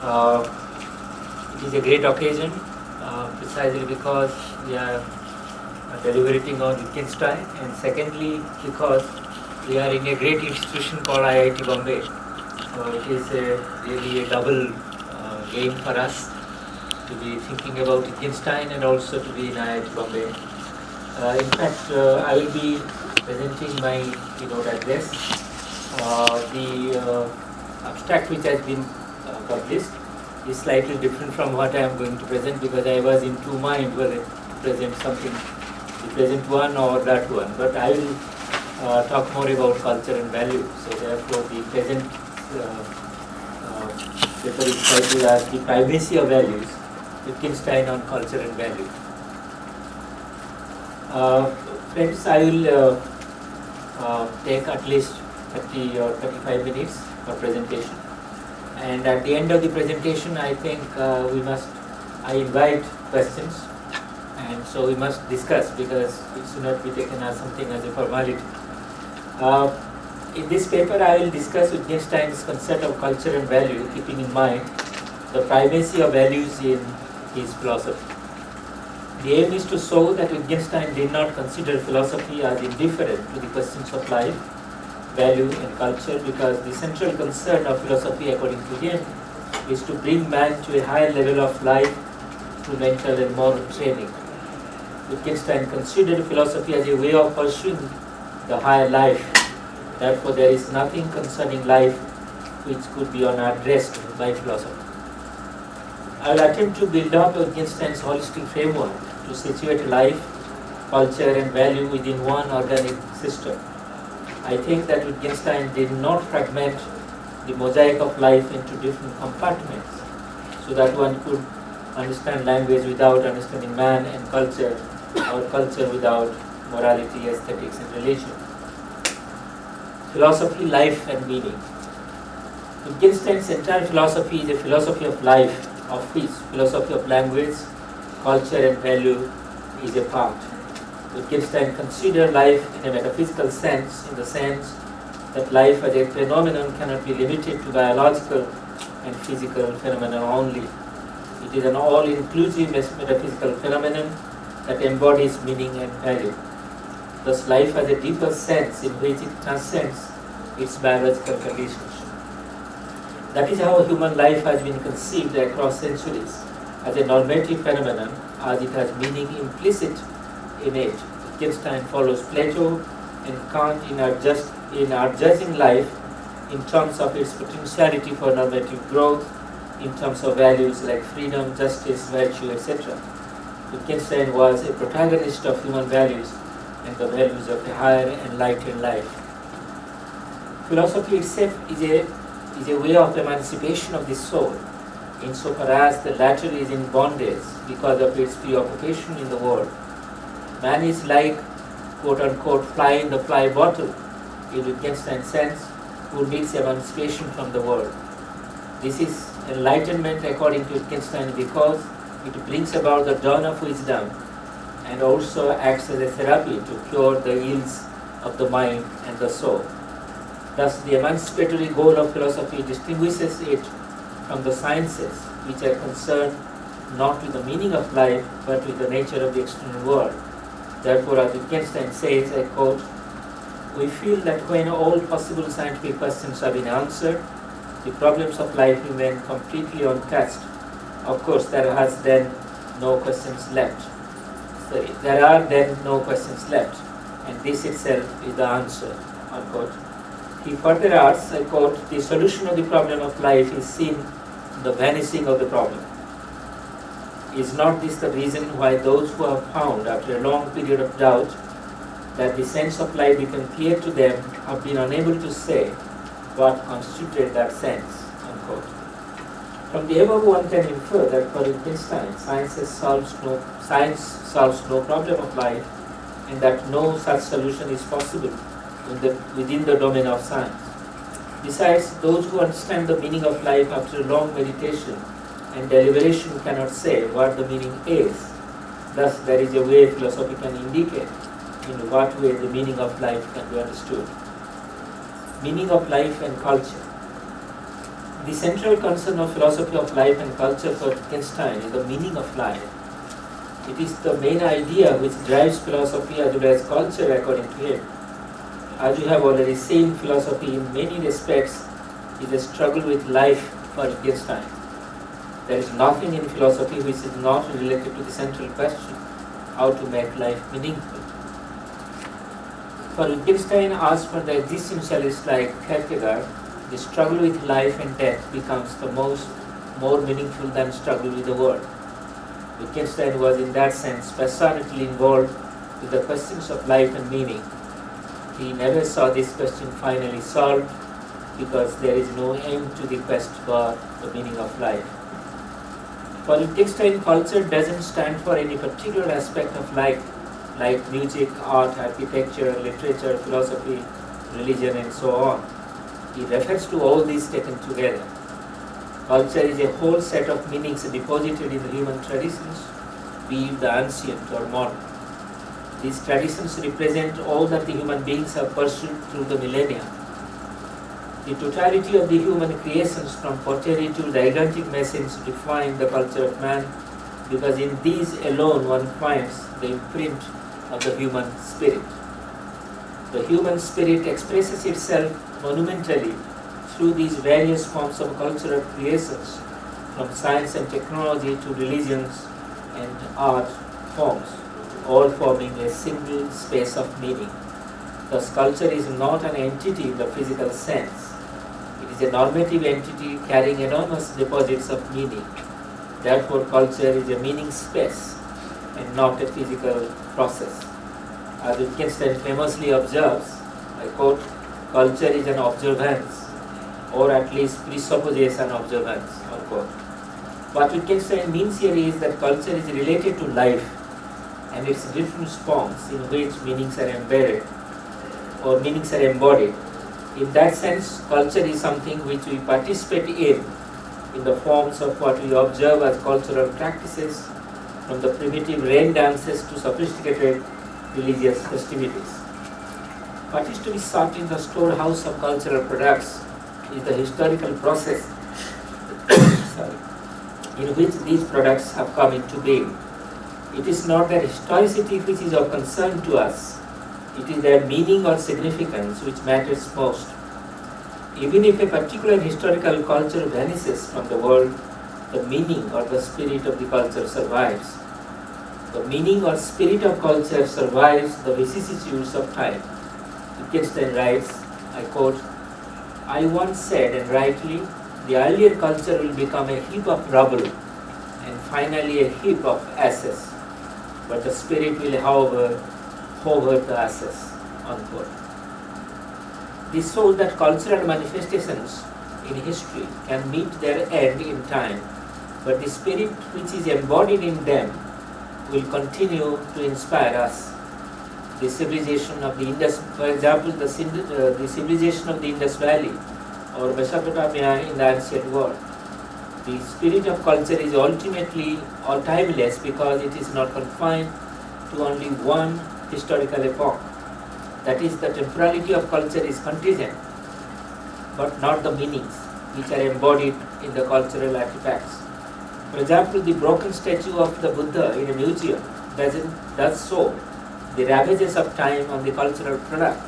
Uh, it is a great occasion, precisely because we are deliberating on Wittgenstein, and secondly because we are in a great institution called IIT Bombay. So it is really a double gain for us to be thinking about Wittgenstein and also to be in IIT Bombay. In fact, I will be presenting my keynote address. The abstract which has been published is slightly different from what I am going to present, because I was in two minds whether to present something, to present one or that one. But I will talk more about culture and value. So therefore, the present paper is titled as The Primacy of Values, Wittgenstein on Culture and Value. Friends, I will take at least 30 or 35 minutes for presentation. And at the end of the presentation, I think I invite questions, and so we must discuss, because it should not be taken as something as a formality. In this paper, I will discuss Wittgenstein's concept of culture and value, keeping in mind the primacy of values in his philosophy. The aim is to show that Wittgenstein did not consider philosophy as indifferent to the questions of life, value and culture, because the central concern of philosophy, according to him, is to bring man to a higher level of life through mental and moral training. Wittgenstein considered philosophy as a way of pursuing the higher life. Therefore, there is nothing concerning life which could be unaddressed by philosophy. I will attempt to build up Wittgenstein's holistic framework to situate life, culture and value within one organic system. I think that Wittgenstein did not fragment the mosaic of life into different compartments, so that one could understand language without understanding man, and culture, or culture without morality, aesthetics and religion. Philosophy, life and meaning. Wittgenstein's entire philosophy is a philosophy of life, of which philosophy of language, culture and value is a part. Wittgenstein considered life in a metaphysical sense, in the sense that life as a phenomenon cannot be limited to biological and physical phenomena only. It is an all-inclusive metaphysical phenomenon that embodies meaning and value. Thus, life has a deeper sense in which it transcends its biological conditions. That is how human life has been conceived across centuries, as a normative phenomenon, as it has meaning implicit in it. Wittgenstein follows Plato and Kant in adjusting life in terms of its potentiality for normative growth, in terms of values like freedom, justice, virtue, etc. Wittgenstein was a protagonist of human values and the values of a higher enlightened life. Philosophy itself is a way of emancipation of the soul, insofar as the latter is in bondage because of its preoccupation in the world. Man is like, quote-unquote, fly in the fly bottle, in Wittgenstein's sense, who needs emancipation from the world. This is enlightenment according to Wittgenstein because it brings about the dawn of wisdom and also acts as a therapy to cure the ills of the mind and the soul. Thus, the emancipatory goal of philosophy distinguishes it from the sciences, which are concerned not with the meaning of life, but with the nature of the external world. Therefore, as Wittgenstein says, I quote, "We feel that when all possible scientific questions have been answered, the problems of life remain completely untouched. Of course, there are then no questions left. And this itself is the answer," unquote. He further adds, I quote, "The solution of the problem of life is seen in the vanishing of the problem. Is not this the reason why those who have found, after a long period of doubt, that the sense of life became clear to them, have been unable to say what constituted that sense," unquote. From the above, one can infer that for Wittgenstein, science solves no problem of life, and that no such solution is possible within the domain of science. Besides, those who understand the meaning of life after long meditation and deliberation cannot say what the meaning is. Thus, there is a way philosophy can indicate in what way the meaning of life can be understood. Meaning of life and culture. The central concern of philosophy of life and culture for Wittgenstein is the meaning of life. It is the main idea which drives philosophy as well as culture according to him. As you have already seen, philosophy in many respects is a struggle with life for Wittgenstein. There is nothing in philosophy which is not related to the central question, how to make life meaningful. For Wittgenstein, as for the existentialists like Kierkegaard, the struggle with life and death becomes the more meaningful than struggle with the world. Wittgenstein was in that sense passionately involved with the questions of life and meaning. He never saw this question finally solved because there is no end to the quest for the meaning of life. For Wittgenstein, culture doesn't stand for any particular aspect of life, like music, art, architecture, literature, philosophy, religion, and so on. He refers to all these taken together. Culture is a whole set of meanings deposited in the human traditions, be it the ancient or modern. These traditions represent all that the human beings have pursued through the millennia. The totality of the human creations from pottery to gigantic machines define the culture of man, because in these alone one finds the imprint of the human spirit. The human spirit expresses itself monumentally through these various forms of cultural creations, from science and technology to religions and art forms, all forming a single space of meaning. Thus, culture is not an entity in the physical sense. It is a normative entity carrying enormous deposits of meaning. Therefore, culture is a meaning space and not a physical process. As Wittgenstein famously observes, I quote, "Culture is an observance, or at least presupposes an observance," unquote. What Wittgenstein means here is that culture is related to life and its different forms in which meanings are embedded or meanings are embodied. In that sense, culture is something which we participate in the forms of what we observe as cultural practices, from the primitive rain dances to sophisticated religious festivities. What is to be sought in the storehouse of cultural products is the historical process in which these products have come into being. It is not their historicity which is of concern to us, it is their meaning or significance which matters most. Even if a particular historical culture vanishes from the world, the meaning or the spirit of the culture survives. The meaning or spirit of culture survives the vicissitudes of time. Wittgenstein writes, I quote, "I once said, and rightly, the earlier culture will become a heap of rubble and finally a heap of ashes, but the spirit will, however, hover the ashes," unquote. This shows that cultural manifestations in history can meet their end in time, but the spirit which is embodied in them will continue to inspire us. The civilization of the Indus, for example, the civilization of the Indus Valley or Mesopotamia in the ancient world. The spirit of culture is ultimately or timeless because it is not confined to only one historical epoch. That is, the temporality of culture is contingent, but not the meanings which are embodied in the cultural artifacts. For example, the broken statue of the Buddha in a museum does show the ravages of time on the cultural product.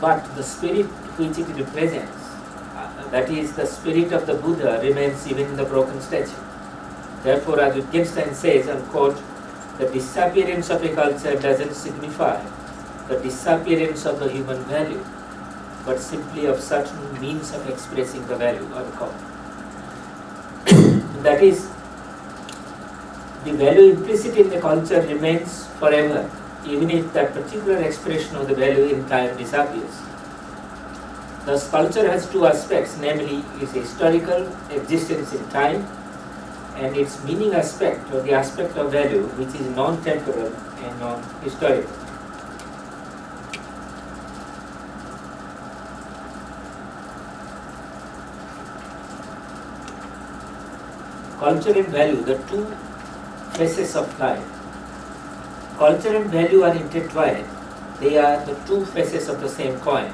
But the spirit which it represents, that is, the spirit of the Buddha, remains even in the broken statue. Therefore, as Wittgenstein says, unquote, "The disappearance of a culture doesn't signify the disappearance of the human value, but simply of certain means of expressing the value," unquote. That is, the value implicit in the culture remains forever, even if that particular expression of the value in time disappears. Thus, culture has two aspects, namely its historical existence in time and its meaning aspect, or the aspect of value, which is non-temporal and non-historical. Culture and value, the two faces of life. Culture and value are intertwined. They are the two faces of the same coin.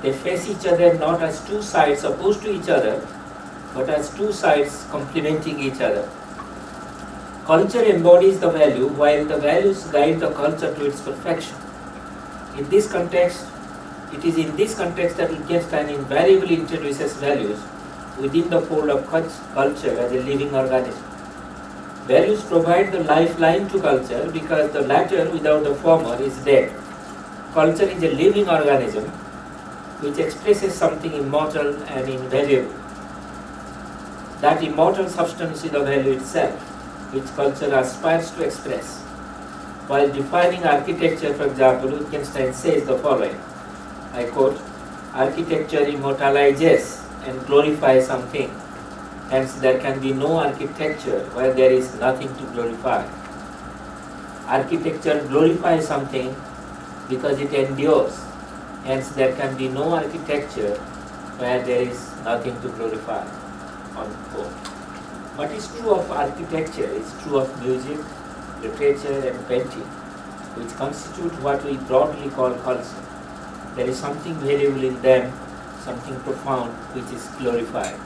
They face each other not as two sides opposed to each other, but as two sides complementing each other. Culture embodies the value, while the values guide the culture to its perfection. In this context, it is in this context that Wittgenstein invariably introduces values within the fold of culture as a living organism. Values provide the lifeline to culture because the latter without the former is dead. Culture is a living organism which expresses something immortal and invaluable. That immortal substance is the value itself, which culture aspires to express. While defining architecture, for example, Wittgenstein says the following, I quote, "Architecture immortalizes and glorifies something. Hence, there can be no architecture where there is nothing to glorify. Architecture glorifies something because it endures. Hence, there can be no architecture where there is nothing to glorify." Unquote. What is true of architecture is true of music, literature, and painting, which constitute what we broadly call culture. There is something valuable in them, something profound, which is glorified.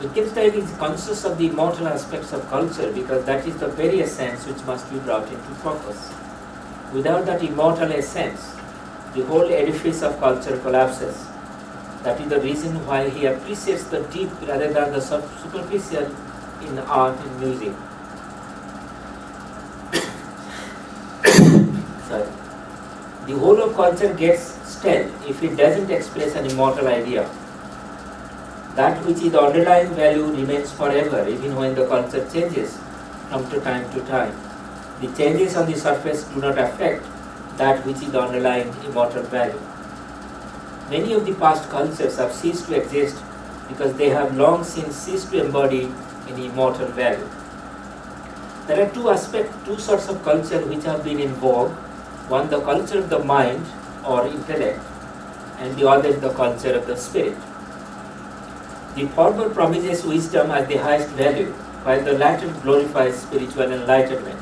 Wittgenstein is conscious of the immortal aspects of culture because that is the very essence which must be brought into focus. Without that immortal essence, the whole edifice of culture collapses. That is the reason why he appreciates the deep rather than the superficial in art and music. Sorry. The whole of culture gets stale if it doesn't express an immortal idea. That which is the underlying value remains forever, even when the culture changes from time to time. The changes on the surface do not affect that which is the underlying immortal value. Many of the past cultures have ceased to exist because they have long since ceased to embody an immortal value. There are two sorts of culture which have been in vogue. One, the culture of the mind or intellect, and the other, the culture of the spirit. The former promises wisdom as the highest value, while the latter glorifies spiritual enlightenment.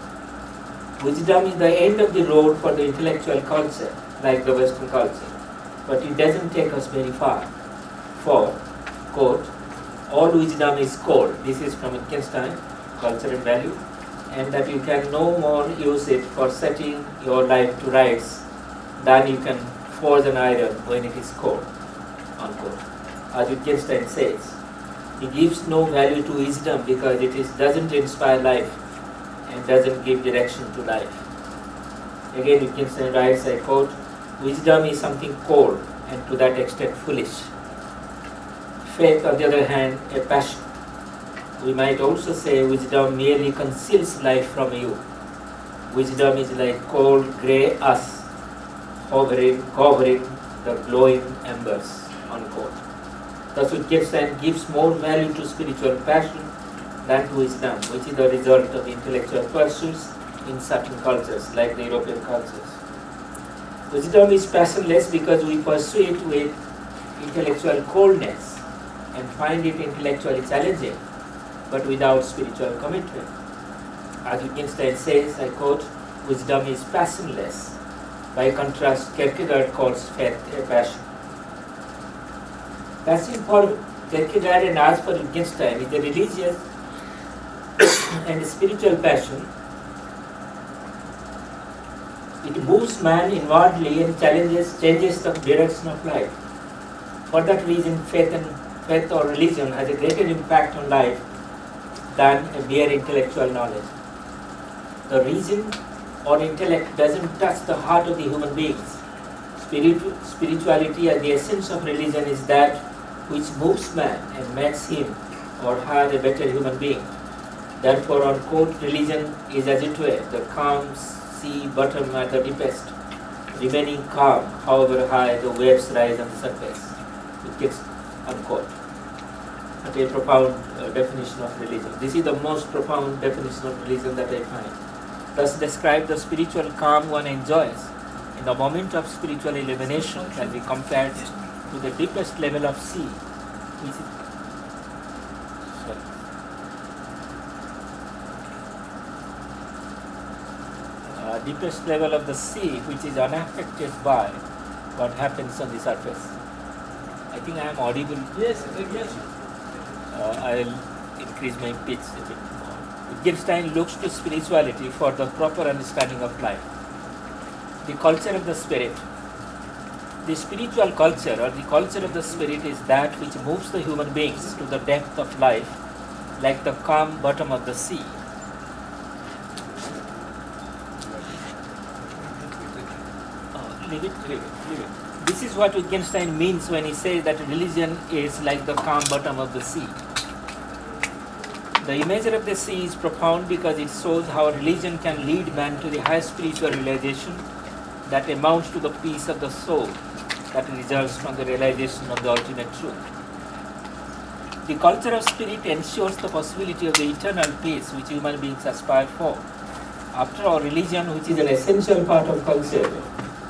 Wisdom is the end of the road for the intellectual culture, like the Western culture, but it doesn't take us very far. For, quote, "All wisdom is cold." This is from Wittgenstein, Culture and Value, and that you can no more use it for setting your life to rights than you can forge an iron when it is cold, unquote. As Wittgenstein says, he gives no value to wisdom because it doesn't inspire life and doesn't give direction to life. Again, Wittgenstein writes, I quote, "Wisdom is something cold and to that extent foolish. Faith, on the other hand, a passion. We might also say wisdom merely conceals life from you. Wisdom is like cold grey ash covering the glowing embers," unquote. Thus, Wittgenstein gives more value to spiritual passion than to wisdom, which is the result of intellectual pursuits in certain cultures, like the European cultures. Wisdom is passionless because we pursue it with intellectual coldness and find it intellectually challenging, but without spiritual commitment. As Wittgenstein says, I quote, "Wisdom is passionless." By contrast, Kierkegaard calls faith a passion. Passion for Kierkegaard and as for Wittgenstein is a religious and spiritual passion. It moves man inwardly and changes the direction of life. For that reason, faith or religion has a greater impact on life than a mere intellectual knowledge. The reason or intellect doesn't touch the heart of the human beings. Spirituality at the essence of religion is that which moves man and makes him or her a better human being. Therefore, unquote, religion is as it were the calm sea bottom at the deepest, remaining calm however high the waves rise on the surface. It gets unquote. At a profound definition of religion. This is the most profound definition of religion that I find. Thus describe the spiritual calm one enjoys in the moment of spiritual illumination can be compared to the deepest level of sea, which is, deepest level of the sea, which is unaffected by what happens on the surface. I think I am audible. Yes, yes. I'll increase my pitch a bit more. Wittgenstein looks to spirituality for the proper understanding of life. The culture of the spirit. The spiritual culture or the culture of the spirit is that which moves the human beings to the depth of life like the calm bottom of the sea. Leave it. This is what Wittgenstein means when he says that religion is like the calm bottom of the sea. The imagery of the sea is profound because it shows how religion can lead man to the highest spiritual realization that amounts to the peace of the soul that results from the realization of the ultimate truth. The culture of spirit ensures the possibility of the eternal peace which human beings aspire for. After all, religion, which is an essential part of culture,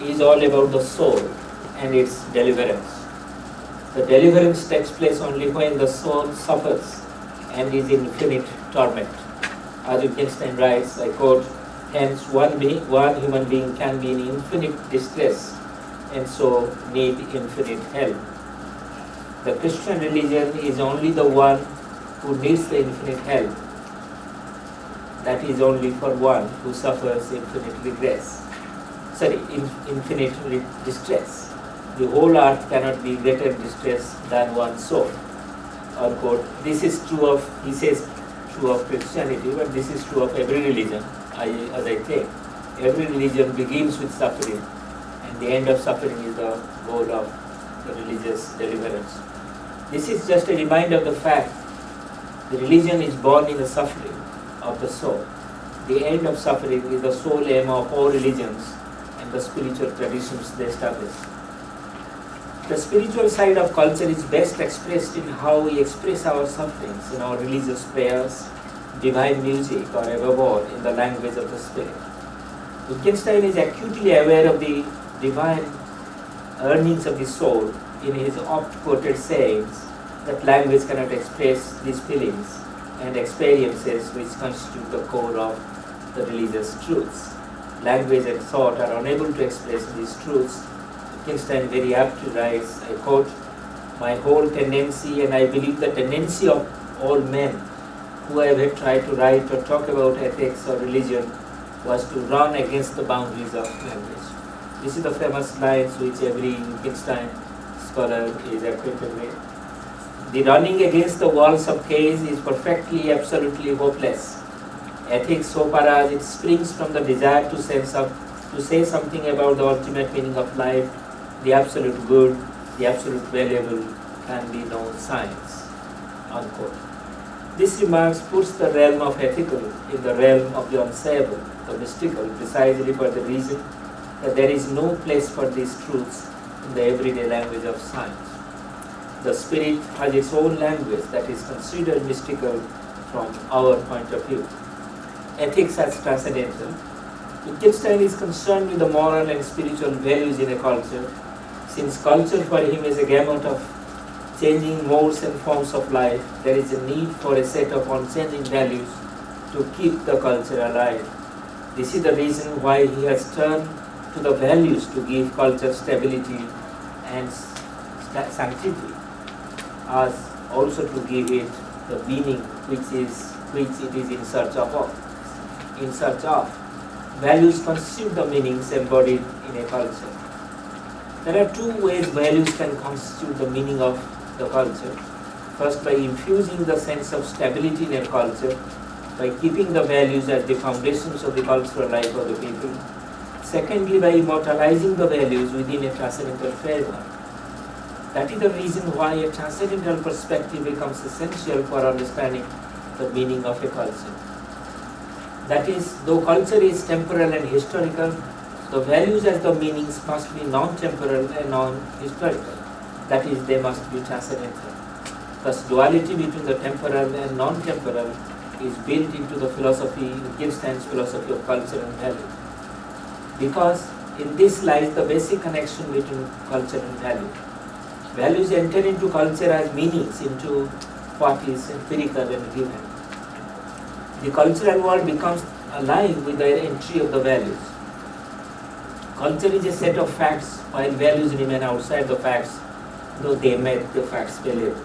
is all about the soul and its deliverance. The deliverance takes place only when the soul suffers and is in infinite torment. As Wittgenstein writes, I quote, hence one human being can be in infinite distress and so need infinite help. The Christian religion is only the one who needs the infinite help. That is only for one who suffers infinite distress. The whole earth cannot be greater distress than one soul. Unquote. This is true of, he says, true of Christianity, but this is true of every religion, as I think. Every religion begins with suffering, and the end of suffering is the goal of the religious deliverance. This is just a reminder of the fact the religion is born in the suffering of the soul. The end of suffering is the sole aim of all religions and the spiritual traditions they establish. The spiritual side of culture is best expressed in how we express our sufferings in our religious prayers, divine music, or above all, in the language of the spirit. Wittgenstein is acutely aware of the divine earnings of the soul in his oft-quoted sayings that language cannot express these feelings and experiences which constitute the core of the religious truths. Language and thought are unable to express these truths. Wittgenstein very aptly writes, I quote, my whole tendency, and I believe the tendency of all men who have tried to write or talk about ethics or religion, was to run against the boundaries of language. This is the famous lines which every Wittgenstein scholar is acquainted with. The running against the walls of case is perfectly, absolutely hopeless. Ethics, so far as it springs from the desire to say something about the ultimate meaning of life, the absolute good, the absolute valuable, can be no science. Unquote. This remark puts the realm of ethical in the realm of the unsayable, the mystical, precisely for the reason that there is no place for these truths in the everyday language of science. The spirit has its own language that is considered mystical from our point of view. Ethics as transcendental. Wittgenstein is concerned with the moral and spiritual values in a culture, since culture for him is a gamut of changing modes and forms of life. There is a need for a set of unchanging values to keep the culture alive. This is the reason why he has turned to the values to give culture stability and sanctity, as also to give it the meaning which it is in search of. Values constitute the meanings embodied in a culture. There are two ways values can constitute the meaning of the culture. First, by infusing the sense of stability in a culture, by keeping the values as the foundations of the cultural life of the people. Secondly, by immortalizing the values within a transcendental framework. That is the reason why a transcendental perspective becomes essential for understanding the meaning of a culture. That is, though culture is temporal and historical, the values as the meanings must be non-temporal and non-historical. That is, they must be transcendental. Thus, duality between the temporal and non-temporal is built into the philosophy, Wittgenstein's philosophy of culture and value. Because in this lies the basic connection between culture and value. Values enter into culture as meanings into what is empirical and given. The cultural world becomes alive with the entry of the values. Culture is a set of facts, while values remain outside the facts, though they make the facts valid.